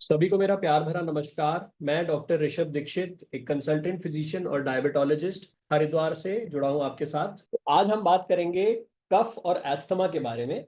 सभी को मेरा प्यार भरा नमस्कार। मैं डॉक्टर ऋषभ दीक्षित, एक कंसल्टेंट फिजिशियन और डायबिटोलॉजिस्ट हरिद्वार से जुड़ा हूं आपके साथ। तो आज हम बात करेंगे कफ और एस्थमा के बारे में।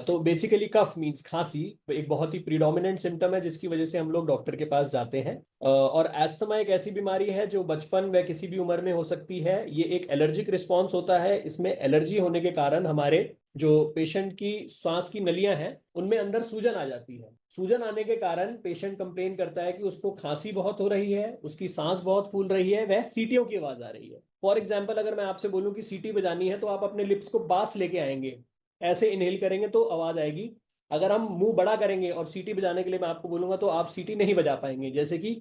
तो बेसिकली कफ मींस खांसी, एक बहुत ही प्रीडोमिनेंट सिम्टम है जिसकी वजह से हम लोग डॉक्टर के पास जाते हैं। और एस्थमा एक ऐसी बीमारी है जो बचपन व किसी भी उम्र में हो सकती है। ये एक एलर्जिक रिस्पॉन्स होता है। इसमें एलर्जी होने के कारण हमारे जो पेशेंट की सांस की नलियां हैं उनमें अंदर सूजन आ जाती है। सूजन आने के कारण पेशेंट कंप्लेन करता है कि उसको खांसी बहुत हो रही है, उसकी सांस बहुत फूल रही है, वह सीटियों की आवाज आ रही है। फॉर एग्जाम्पल, अगर मैं आपसे बोलूं कि सीटी बजानी है तो आप अपने लिप्स को पास लेके आएंगे, ऐसे इनहेल करेंगे तो आवाज आएगी। अगर हम मुंह बड़ा करेंगे और सीटी बजाने के लिए मैं आपको बोलूंगा तो आप सीटी नहीं बजा पाएंगे, जैसे कि।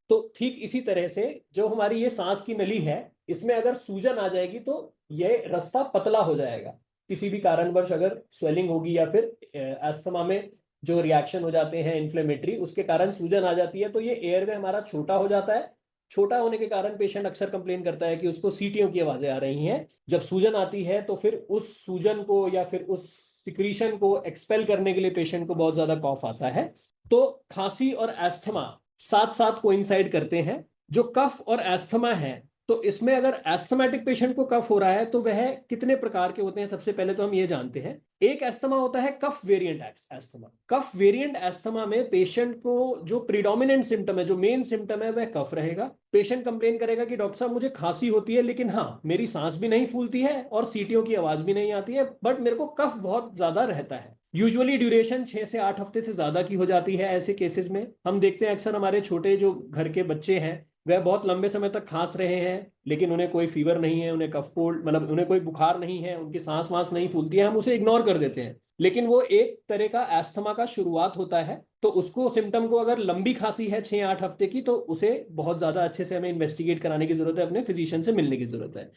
तो ठीक इसी तरह से जो हमारी ये सांस की नली है, इसमें अगर सूजन आ जाएगी तो ये रास्ता पतला हो जाएगा। किसी भी कारणवश अगर स्वेलिंग होगी या फिर अस्थमा में जो रिएक्शन हो जाते हैं इन्फ्लेमेटरी, उसके कारण सूजन आ जाती है तो ये एयरवे हमारा छोटा हो जाता है। छोटा होने के कारण पेशेंट अक्सर कंप्लेन करता है कि उसको सीटियों की आवाजें आ रही हैं। जब सूजन आती है तो फिर उस सूजन को या फिर उस सिक्रीशन को एक्सपेल करने के लिए पेशेंट को बहुत ज्यादा कॉफ आता है। तो खांसी और एस्थमा साथ साथ कोइंसाइड करते हैं। जो कफ और एस्थमा है, तो इसमें अगर एस्थमेटिक पेशेंट को कफ हो रहा है तो वह कितने प्रकार के होते हैं, सबसे पहले तो हम ये जानते हैं। एक एस्थमा होता है कफ वेरिएंट एस्थमा। कफ वेरिएंट एस्थमा में पेशेंट को जो प्रीडोमिनेंट सिम्टम है, जो मेन सिम्टम है, वह कफ रहेगा। पेशेंट कंप्लेन करेगा कि डॉक्टर साहब मुझे खांसी होती है, लेकिन हाँ मेरी सांस भी नहीं फूलती है और सीटियों की आवाज भी नहीं आती है, बट मेरे को कफ बहुत ज्यादा रहता है। यूजुअली ड्यूरेशन 6 से 8 हफ्ते से ज्यादा की हो जाती है। ऐसे केसेस में हम देखते हैं अक्सर हमारे छोटे जो घर के बच्चे हैं वह बहुत लंबे समय तक खांस रहे हैं, लेकिन उन्हें कोई फीवर नहीं है, उन्हें कफ कोल्ड मतलब उन्हें कोई बुखार नहीं है, उनकी सांस वांस नहीं फूलती है, हम उसे इग्नोर कर देते हैं। लेकिन वो एक तरह का एस्थमा का शुरुआत होता है। तो उसको सिम्टम को अगर लंबी खांसी है 6-8 हफ्ते की, तो उसे बहुत ज्यादा अच्छे से हमें इन्वेस्टिगेट कराने की जरूरत है, अपने फिजिशियन से मिलने की जरूरत है।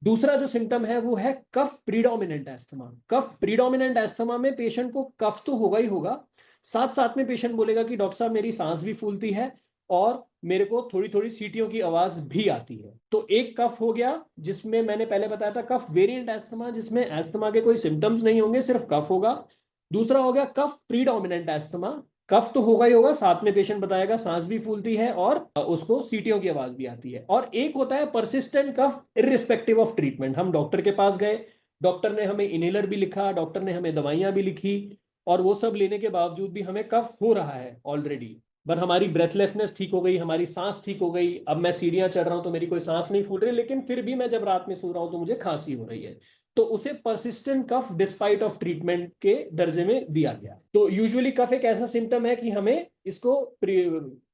दूसरा जो सिम्टम है वो है कफ प्रीडोमिनेंट एस्थमा। कफ प्रीडोमिनेंट एस्थमा में पेशेंट को कफ तो होगा ही होगा, साथ साथ में पेशेंट बोलेगा कि डॉक्टर साहब मेरी सांस भी फूलती है और मेरे को थोड़ी थोड़ी सीटियों की आवाज भी आती है। तो एक कफ हो गया, जिसमें मैंने पहले बताया था कफ वेरिएंट एस्थमा, जिसमें एस्थमा के कोई सिम्टम्स नहीं होंगे, सिर्फ कफ होगा। दूसरा हो गया कफ प्रीडोमिनेंट एस्थमा। कफ तो होगा ही होगा, साथ में पेशेंट बताएगा सांस भी फूलती है और उसको सीटियों की आवाज भी आती है। और एक होता है persistent cough irrespective of treatment. हम डॉक्टर के पास गए, डॉक्टर ने हमें इनहेलर भी लिखा, डॉक्टर ने हमें दवाइयां भी लिखी, और वो सब लेने के बावजूद भी हमें कफ हो रहा है ऑलरेडी। बट हमारी ब्रेथलेसनेस ठीक हो गई, हमारी सांस ठीक हो गई, अब मैं सीढ़ियां चढ़ रहा हूं तो मेरी कोई सांस नहीं फूल रही, लेकिन फिर भी मैं जब रात में सो रहा हूं तो मुझे खांसी हो रही है। तो उसे persistent cough despite of treatment के दर्जे में दिया गया। तो यूजुअली कफ एक ऐसा सिम्टम है कि हमें इसको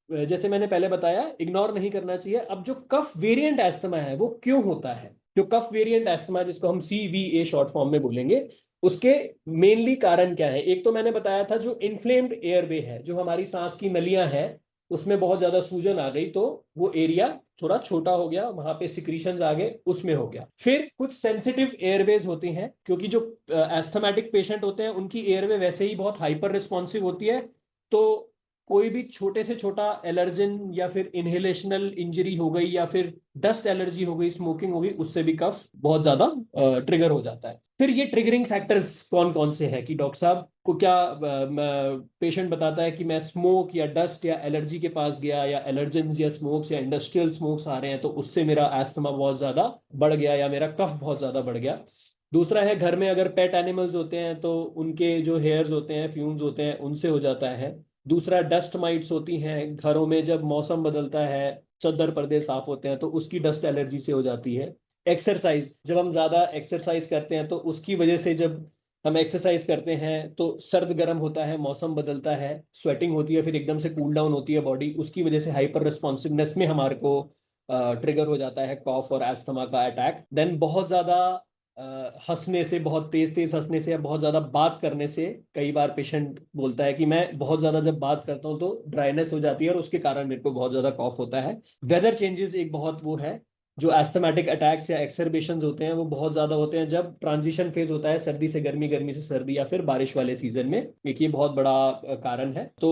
जैसे मैंने पहले बताया इग्नोर नहीं करना चाहिए। अब जो कफ वेरिएंट एस्थमा है वो क्यों होता है? जो कफ वेरिएंट एस्थमा, जिसको हम CVA शॉर्ट फॉर्म में बोलेंगे, उसके मेनली कारण क्या है? एक तो मैंने बताया था जो इन्फ्लेम्ड एयरवे है, जो हमारी सांस की नलियां हैं उसमें बहुत ज्यादा सूजन आ गई, तो वो एरिया थोड़ा छोटा हो गया, वहां पे सिक्रीशन आ गए, उसमें हो गया। फिर कुछ सेंसिटिव एयरवेज होती हैं, क्योंकि जो एस्थमेटिक पेशेंट होते हैं उनकी एयरवे वैसे ही बहुत हाइपर रिस्पॉन्सिव होती है। तो कोई भी छोटे से छोटा एलर्जन या फिर इनहेलेशनल इंजरी हो गई या फिर डस्ट एलर्जी हो गई, स्मोकिंग हो गई, उससे भी कफ बहुत ज्यादा ट्रिगर हो जाता है। फिर ये ट्रिगरिंग फैक्टर्स कौन कौन से हैं कि डॉक्टर साहब को क्या पेशेंट बताता है कि मैं स्मोक या डस्ट या एलर्जी के पास गया, या एलर्जन या स्मोक्स या इंडस्ट्रियल स्मोक्स आ रहे हैं तो उससे मेरा एस्थमा बहुत ज्यादा बढ़ गया या मेरा कफ बहुत ज्यादा बढ़ गया। दूसरा है घर में अगर पेट एनिमल्स होते हैं तो उनके जो हेयर्स होते हैं, फ्यूम्स होते हैं, उनसे हो जाता है। दूसरा डस्ट माइट्स होती हैं घरों में, जब मौसम बदलता है, चद्दर पर्दे साफ होते हैं तो उसकी डस्ट एलर्जी से हो जाती है। एक्सरसाइज, जब हम ज्यादा एक्सरसाइज करते हैं तो उसकी वजह से, जब हम एक्सरसाइज करते हैं तो सर्द गर्म होता है, मौसम बदलता है, स्वेटिंग होती है, फिर एकदम से कूल डाउन होती है बॉडी, उसकी वजह से हाइपर रिस्पॉन्सिवनेस में हमारे को ट्रिगर हो जाता है कॉफ और एस्थमा का अटैक। देन बहुत ज्यादा हंसने से, बहुत तेज तेज हंसने से या बहुत ज्यादा बात करने से, कई बार पेशेंट बोलता है कि मैं बहुत ज्यादा जब बात करता हूँ तो ड्राइनेस हो जाती है और उसके कारण मेरे को बहुत ज्यादा कॉफ होता है। वेदर चेंजेस एक बहुत वो है, जो एस्थमेटिक अटैक्स या एक्सरबेशंस होते हैं वो बहुत ज्यादा होते हैं जब ट्रांजिशन फेज होता है, सर्दी से गर्मी, गर्मी से सर्दी, या फिर बारिश वाले सीजन में। एक ये बहुत बड़ा कारण है। तो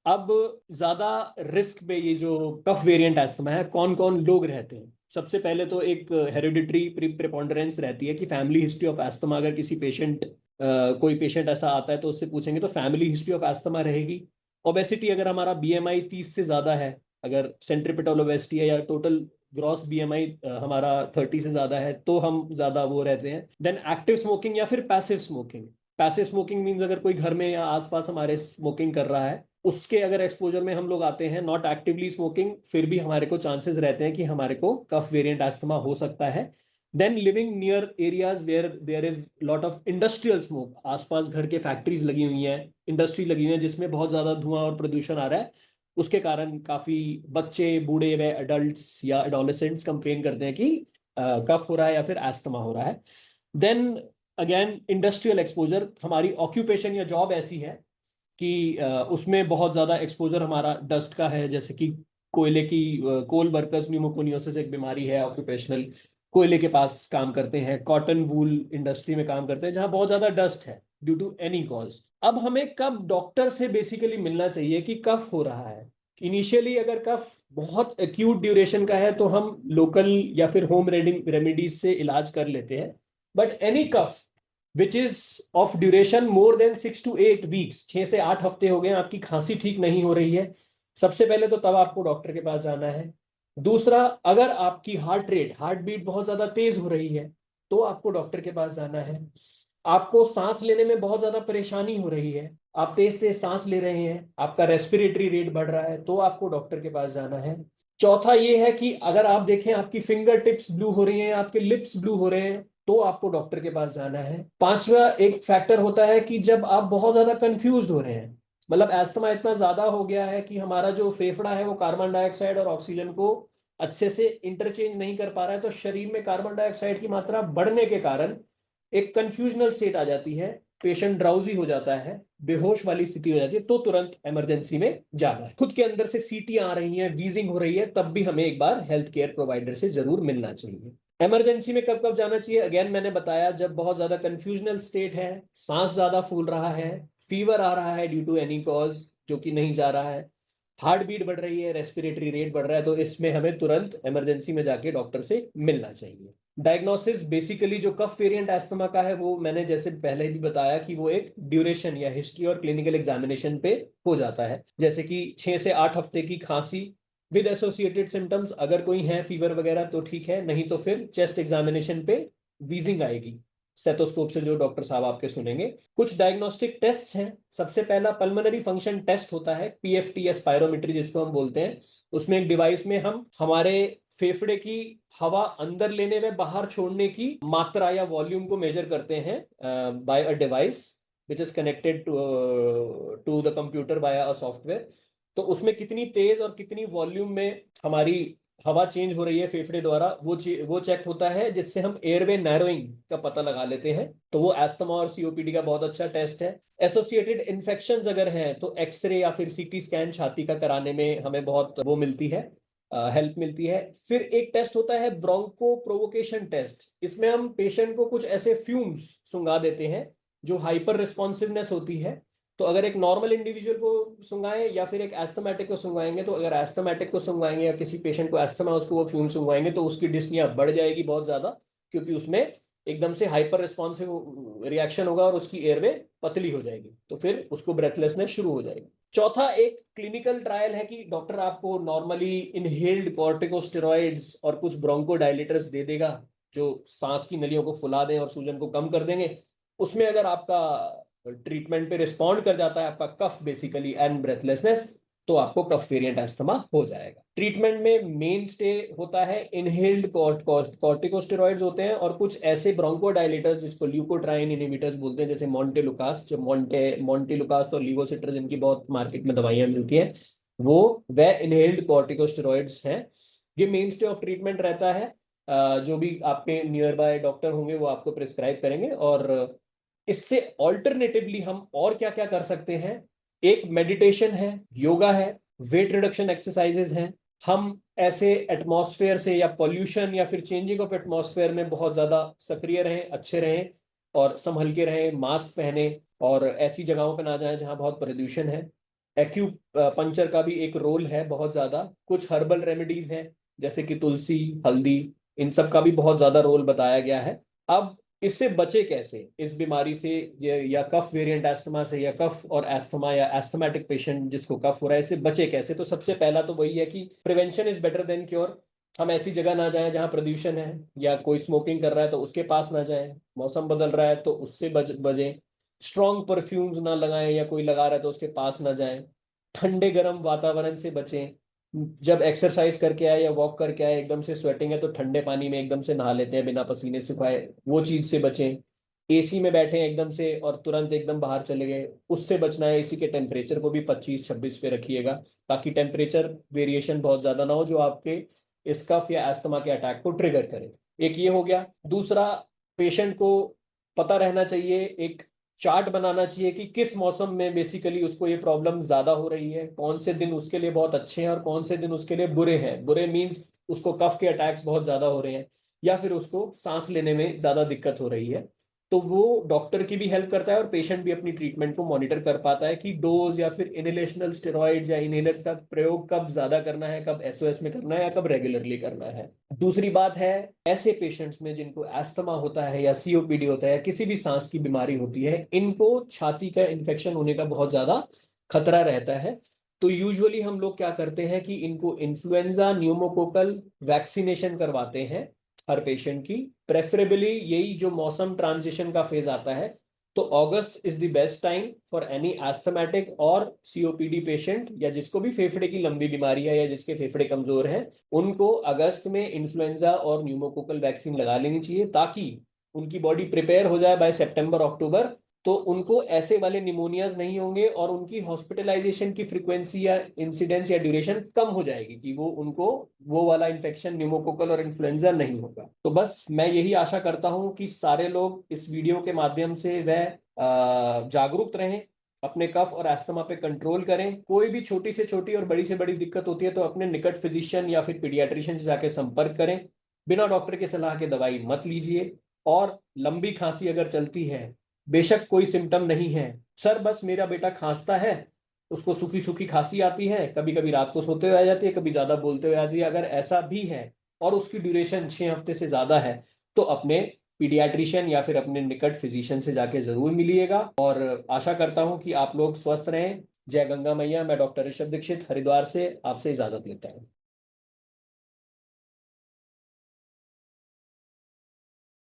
अब ज्यादा रिस्क पे ये जो कफ वेरिएंट एस्थमा है, कौन कौन लोग रहते हैं? सबसे पहले तो एक हेरिडिटरी प्रिपोंडरेंस रहती है कि फैमिली हिस्ट्री ऑफ एस्थमा अगर किसी पेशेंट कोई पेशेंट ऐसा आता है तो उससे पूछेंगे तो फैमिली हिस्ट्री ऑफ एस्थमा रहेगी। ओबेसिटी, अगर हमारा बीएमआई 30 से ज्यादा है, अगर सेंट्रीपिटल ओबेसिटी है या टोटल ग्रॉस बीएमआई हमारा 30 से ज्यादा है तो हम ज्यादा वो रहते हैं। देन एक्टिव स्मोकिंग या फिर passive smoking. Passive smoking means अगर कोई घर में या आसपास हमारे स्मोकिंग कर रहा है, उसके अगर एक्सपोजर में हम लोग आते हैं, नॉट एक्टिवली स्मोकिंग, फिर भी हमारे को चांसेस रहते हैं कि हमारे को कफ वेरिएंट एस्थमा हो सकता है। Then living near areas where there is lot of industrial smoke, आसपास घर के फैक्ट्रीज लगी हुई हैं, इंडस्ट्री लगी हुई है जिसमें बहुत ज्यादा धुआं और प्रदूषण आ रहा है, उसके कारण काफी बच्चे, बूढ़े व एडल्ट्स या एडोलेसेंट्स कंप्लेन करते हैं कि कफ हो रहा है या फिर एस्थमा हो रहा है। देन अगेन इंडस्ट्रियल एक्सपोजर, हमारी ऑक्यूपेशन या जॉब ऐसी है कि उसमें बहुत ज्यादा एक्सपोजर हमारा डस्ट का है, जैसे कि कोयले की, कोल वर्कर्स न्यूमोकोनियोसिस एक बीमारी है ऑक्यूपेशनल, कोयले के पास काम करते हैं, कॉटन वूल इंडस्ट्री में काम करते हैं जहां बहुत ज्यादा डस्ट है ड्यू टू एनी कॉज। अब हमें कब डॉक्टर से बेसिकली मिलना चाहिए कि कफ हो रहा है? इनिशियली अगर कफ बहुत एक्यूट ड्यूरेशन का है तो हम लोकल या फिर होम रेमेडीज से इलाज कर लेते हैं। But any cough which is of duration more than 6 to 8 weeks, 6 से 8 हफ्ते हो गए आपकी खांसी ठीक नहीं हो रही है, सबसे पहले तो तब आपको डॉक्टर के पास जाना है। दूसरा, अगर आपकी हार्ट बीट बहुत ज्यादा तेज हो रही है तो आपको डॉक्टर के पास जाना है। आपको सांस लेने में बहुत ज्यादा परेशानी हो रही है, आप तेज तेज सांस ले रहे हैं, आपका रेस्पिरेटरी रेट बढ़ रहा है, तो आपको डॉक्टर के पास जाना है। चौथा ये है कि अगर आप देखें आपकी फिंगर टिप्स ब्लू हो रही हैं, आपके लिप्स ब्लू हो रहे हैं, तो आपको डॉक्टर के पास जाना है। पांचवा एक फैक्टर होता है कि जब आप बहुत ज्यादा कंफ्यूज हो रहे हैं, मतलब एस्थमा इतना ज्यादा हो गया है कि हमारा जो फेफड़ा है वो कार्बन डाइऑक्साइड और ऑक्सीजन को अच्छे से इंटरचेंज नहीं कर पा रहा है, तो शरीर में कार्बन डाइऑक्साइड की मात्रा बढ़ने के कारण एक कंफ्यूजनल स्टेट आ जाती है, पेशेंट ड्राउजी हो जाता है, बेहोश वाली स्थिति हो जाती है, तो तुरंत इमरजेंसी में जाना है। खुद के अंदर से सीटी आ रही है, वीजिंग हो रही है, तब भी हमें एक बार हेल्थ केयर प्रोवाइडर से जरूर मिलना चाहिए। इमरजेंसी में कब कब जाना चाहिए? अगेन मैंने बताया, जब बहुत ज्यादा कंफ्यूजनल स्टेट है, सांस ज्यादा फूल रहा है, फीवर आ रहा है ड्यू टू एनी कॉज जो कि नहीं जा रहा है, हार्ट बीट बढ़ रही है, रेस्पिरेटरी रेट बढ़ रहा है, तो इसमें हमें तुरंत इमरजेंसी में जाके डॉक्टर से मिलना चाहिए। डायग्नोसिस बेसिकली जो कफ वेरिएंट एस्थमा का है वो मैंने जैसे पहले भी बताया कि वो एक ड्यूरेशन या हिस्ट्री और क्लिनिकल एग्जामिनेशन पे हो जाता है, जैसे कि 6 से 8 हफ्ते की खांसी विद एसोसिएटेड सिम्टम्स, अगर कोई है फीवर वगैरह तो ठीक है, नहीं तो फिर चेस्ट एग्जामिनेशन पे वीजिंग आएगी, स्टेथोस्कोप से जो डॉक्टर साहब आपके सुनेंगे। कुछ डायग्नोस्टिक टेस्ट हैं, सबसे पहला पल्मोनरी फंक्शन टेस्ट होता है, पीएफटी या स्पायरोमेट्री जिसको हम बोलते हैं। उसमें एक डिवाइस में हम हमारे फेफड़े की हवा अंदर लेने व बाहर छोड़ने की मात्रा या वॉल्यूम को मेजर करते हैं by a device which is connected to the computer by a software. तो उसमें कितनी तेज और कितनी वॉल्यूम में हमारी हवा चेंज हो रही है फेफड़े द्वारा, वो चेक होता है, जिससे हम एयरवे नैरोइंग का पता लगा लेते हैं। तो वो एस्थमा और सीओपीडी का बहुत अच्छा टेस्ट है। एसोसिएटेड इन्फेक्शंस अगर हैं तो एक्सरे या फिर सीटी स्कैन छाती का कराने में हमें बहुत वो मिलती है, हेल्प मिलती है। फिर एक टेस्ट होता है ब्रोंको प्रोवोकेशन टेस्ट, इसमें हम पेशेंट को कुछ ऐसे फ्यूम्स सुंगा देते हैं जो हाइपर रिस्पॉन्सिवनेस होती है। तो अगर एक नॉर्मल इंडिविजुअल को सुंगाएं या फिर एक एस्थमेटिक को सुंगाएंगे, तो अगर एस्थमेटिक को सुंगाएंगे या किसी पेशेंट को एस्थमा उसको वो फ्यूम सुंगाएंगे तो उसकी डिस्निया बढ़ जाएगी बहुत ज्यादा, क्योंकि उसमें एकदम से हाइपर रिस्पॉन्सिव रिएक्शन होगा और उसकी एयरवे पतली हो जाएगी, तो फिर उसको ब्रेथलेसनेस शुरू हो जाएगी। चौथा एक क्लिनिकल ट्रायल है कि डॉक्टर आपको नॉर्मली इनहेल्ड कॉर्टिकोस्टेरॉइड्स और कुछ ब्रोंकोडायलेटर्स दे देगा जो सांस की नलियों को फुला दें और सूजन को कम कर देंगे। उसमें अगर आपका ट्रीटमेंट पे रिस्पॉन्ड कर जाता है आपका कफ बेसिकली एंड ब्रेथलेसनेस, तो आपको कफ वेरिएंट एस्थमा हो जाएगा। ट्रीटमेंट में मेन स्टे होता है इनहेल्ड कॉर्टिकोस्टेरॉइड्स होते हैं और कुछ ऐसे ब्रोंकोडायलेटर्स जिसको ल्यूकोट्राइन इनहिबिटर्स बोलते हैं, जैसे मॉन्टेलुकास, जो मॉन्टेलुकास तो लीवोसिट्राजिन जिनकी बहुत मार्केट में दवाइयां मिलती हैं, वो वह इनहेल्ड कॉर्टिकोस्टेरॉइड्स हैं। ये मेन स्टे ऑफ ट्रीटमेंट रहता है। जो भी आपके नियर बाय डॉक्टर होंगे वो आपको प्रिस्क्राइब करेंगे। और इससे ऑल्टरनेटिवली हम और क्या क्या कर सकते हैं? एक मेडिटेशन है, योगा है, वेट रिडक्शन एक्सरसाइजेज हैं। हम ऐसे एटमॉस्फेयर से या पॉल्यूशन या फिर चेंजिंग ऑफ एटमॉस्फेयर में बहुत ज्यादा सक्रिय रहें, अच्छे रहें और संभल के रहें, मास्क पहने और ऐसी जगहों पर ना जाएं जहां बहुत प्रदूषण है। एक्यू पंचर का भी एक रोल है बहुत ज्यादा। कुछ हर्बल रेमेडीज हैं जैसे कि तुलसी, हल्दी, इन सब का भी बहुत ज्यादा रोल बताया गया है। अब इससे बचे कैसे, इस बीमारी से, या कफ वेरिएंट एस्थमा से, या कफ और एस्थमा या एस्थमेटिक पेशेंट जिसको कफ हो रहा है, इससे बचे कैसे? तो सबसे पहला तो वही है कि prevention is better than cure. हम ऐसी जगह ना जाएं जहां प्रदूषण है, या कोई स्मोकिंग कर रहा है तो उसके पास ना जाएं, मौसम बदल रहा है तो उससे बजें, स्ट्रॉन्ग परफ्यूम्स ना लगाएं, या कोई लगा रहा है तो उसके पास ना जाएं, ठंडे गर्म वातावरण से बचें। जब एक्सरसाइज करके आए या वॉक करके आए एकदम से स्वेटिंग है तो ठंडे पानी में एकदम से नहा लेते हैं बिना पसीने सुखाए, वो चीज से बचें। एसी में बैठे हैं एकदम से और तुरंत एकदम बाहर चले गए, उससे बचना है। एसी के टेम्परेचर को भी 25-26 पे रखिएगा, ताकि टेम्परेचर वेरिएशन बहुत ज्यादा ना हो जो आपके इस कफ या एस्थमा के अटैक को ट्रिगर करे। एक ये हो गया। दूसरा, पेशेंट को पता रहना चाहिए, एक चार्ट बनाना चाहिए कि किस मौसम में बेसिकली उसको ये प्रॉब्लम ज्यादा हो रही है, कौन से दिन उसके लिए बहुत अच्छे हैं और कौन से दिन उसके लिए बुरे हैं। बुरे मीन्स उसको कफ के अटैक्स बहुत ज्यादा हो रहे हैं, या फिर उसको सांस लेने में ज्यादा दिक्कत हो रही है। तो वो डॉक्टर की भी हेल्प करता है और पेशेंट भी अपनी ट्रीटमेंट को मॉनिटर कर पाता है कि डोज या फिर इनहेलेशनल स्टेरॉइड्स या इनहेलर्स का प्रयोग कब ज्यादा करना है, कब एसओएस में करना है, या कब रेगुलरली करना है। दूसरी बात है, ऐसे पेशेंट्स में जिनको एस्थमा होता है या सीओपीडी होता है या किसी भी सांस की बीमारी होती है, इनको छाती का इन्फेक्शन होने का बहुत ज्यादा खतरा रहता है। तो यूजुअली हम लोग क्या करते हैं कि इनको इन्फ्लुएंजा न्यूमोकोकल वैक्सीनेशन करवाते हैं हर पेशेंट की। प्रेफरेबली यही जो मौसम ट्रांजिशन का फेज आता है, तो August is the best time for any asthmatic और सीओपीडी पेशेंट, या जिसको भी फेफड़े की लंबी बीमारी है या जिसके फेफड़े कमजोर हैं, उनको अगस्त में इन्फ्लुएंजा और न्यूमोकोकल वैक्सीन लगा लेनी चाहिए, ताकि उनकी बॉडी प्रिपेयर हो जाए बाय सितंबर अक्टूबर। तो उनको ऐसे वाले निमोनियाज नहीं होंगे और उनकी हॉस्पिटलाइजेशन की फ्रीक्वेंसी या इंसिडेंस या ड्यूरेशन कम हो जाएगी, कि वो उनको वो वाला इन्फेक्शन न्यूमोकोकल और इन्फ्लुएंजा नहीं होगा। तो बस मैं यही आशा करता हूं कि सारे लोग इस वीडियो के माध्यम से वह जागरूक रहें, अपने कफ और एस्थमा पे कंट्रोल करें। कोई भी छोटी से छोटी और बड़ी से बड़ी दिक्कत होती है तो अपने निकट फिजिशियन या फिर पीडियाट्रिशियन से जाके संपर्क करें। बिना डॉक्टर के सलाह के दवाई मत लीजिए। और लंबी खांसी अगर चलती है, बेशक कोई सिम्टम नहीं है, सर बस मेरा बेटा खांसता है, उसको सूखी सूखी खांसी आती है, कभी कभी रात को सोते हुए आ जाती है, कभी ज्यादा बोलते हुए आती है, अगर ऐसा भी है और उसकी ड्यूरेशन 6 हफ्ते से ज्यादा है, तो अपने पीडियाट्रिशियन या फिर अपने निकट फिजिशियन से जाके जरूर मिलिएगा। और आशा करता हूं कि आप लोग स्वस्थ रहें। जय गंगा मैया। मैं डॉक्टर ऋषभ दीक्षित हरिद्वार से आपसे इजाजत लेता हूं।